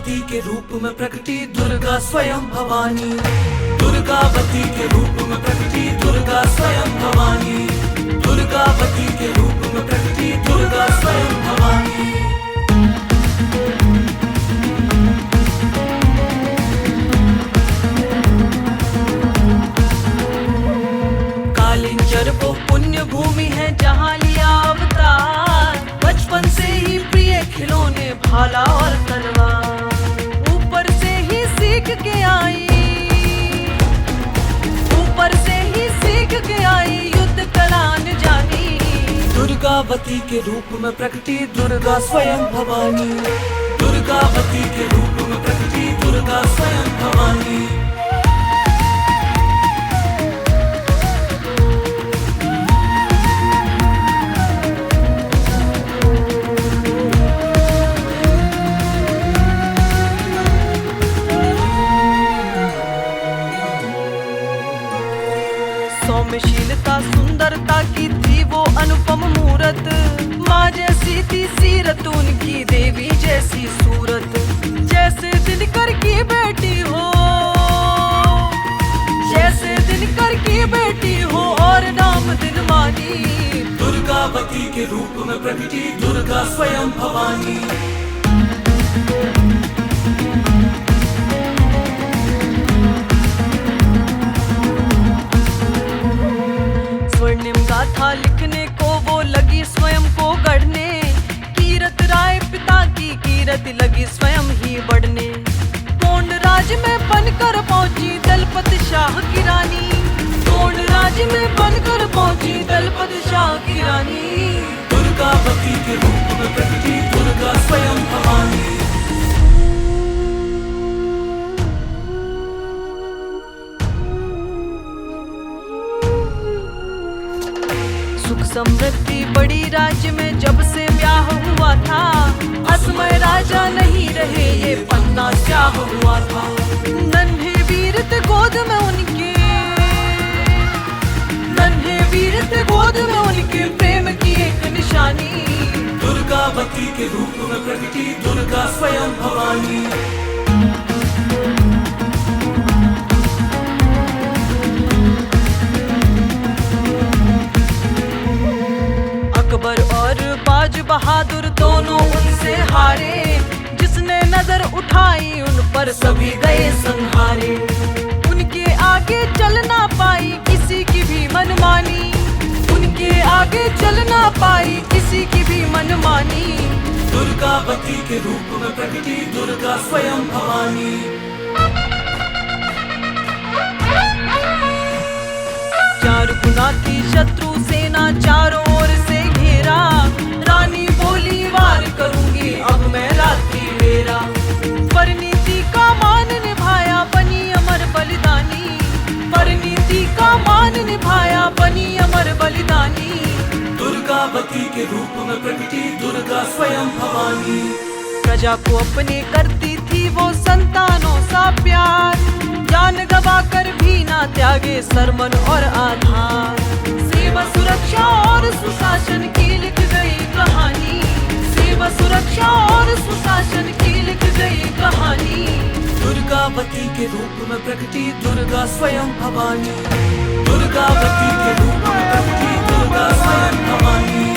दुर्गावती के रूप में प्रकटी दुर्गा स्वयं भवानी। दुर्गावती के रूप में प्रकटी दुर्गा स्वयं भवानी। दुर्गावती के रूप में प्रकटी दुर्गा स्वयं भवानी। कालिंजर वो पुण्य भूमि है जहाँ लिया अवतार। बचपन से ही प्रिय खिलौने भाला और तलवार। ऊपर से ही सीख के आई, ऊपर से ही सीख के आई युद्ध कला न जानी। दुर्गावती के रूप में प्रकटी दुर्गा स्वयं भवानी। दुर्गावती के रूप में प्रकटी दुर्गा स्वयं भवानी। सौम्यशीलता सुंदरता की थी वो अनुपम मूरत। माँ जैसी थी सीरत उनकी, देवी जैसी सूरत। जैसे दिनकर की बेटी हो, जैसे दिनकर की बेटी हो और नाम दिन मानी। दुर्गावती के रूप में प्रकटी दुर्गा स्वयं भवानी। स्वर्णिम गाथा लिखने को वो लगी स्वयं को गढ़ने। कीरत राय पिता की कीरत लगी स्वयं ही बढ़ने। गोंड राज में बनकर पहुंची दलपत शाह की रानी। गोंड राज में बनकर पहुंची दलपत शाह की रानी। दुर्गावती के रूप में प्रकटी दुर्गा स्वयं भवानी। सुख समृद्धि बड़ी राज्य में जब से ब्याह हुआ था। असमय राजा नहीं रहे ये पन्ना स्याह हुआ था। नन्हे वीर थे गोद में उनके, नन्हे वीर थे गोद में उनके प्रेम की एक निशानी। दुर्गावती के रूप में प्रकटी दुर्गा स्वयं भवानी। अकबर और बाज बहादुर दोनों उनसे हारे। जिसने नजर उठाई उन पर सभी गए संहारे। उनके आगे चल ना पाई किसी की भी मनमानी। उनके आगे चल ना पाई किसी की भी मनमानी। दुर्गावती के रूप में प्रकटी दुर्गा स्वयं भवानी। चार गुना थी शत्रु सेना चारों ओर से घेरा। रानी बोली वार करूंगी अब मैं रात्रि बेरा। परिणीति का मान निभाया बनी अमर बलिदानी। परिणीति का मान निभाया बनी अमर बलिदानी। दुर्गावती के रूप में प्रकटी दुर्गा स्वयं भवानी। प्रजा को अपने करती थी वो संतानों सा प्यार। जान गवा कर भी ना त्यागे सरमन और आधार। सेवा सुरक्षा और सुशासन की लिख गई कहानी। सेवा सुरक्षा और सुशासन की लिख गई कहानी। दुर्गावती के रूप में प्रकटी दुर्गा स्वयं भवानी। दुर्गावती के रूप में प्रकटी दुर्गा स्वयं भवानी।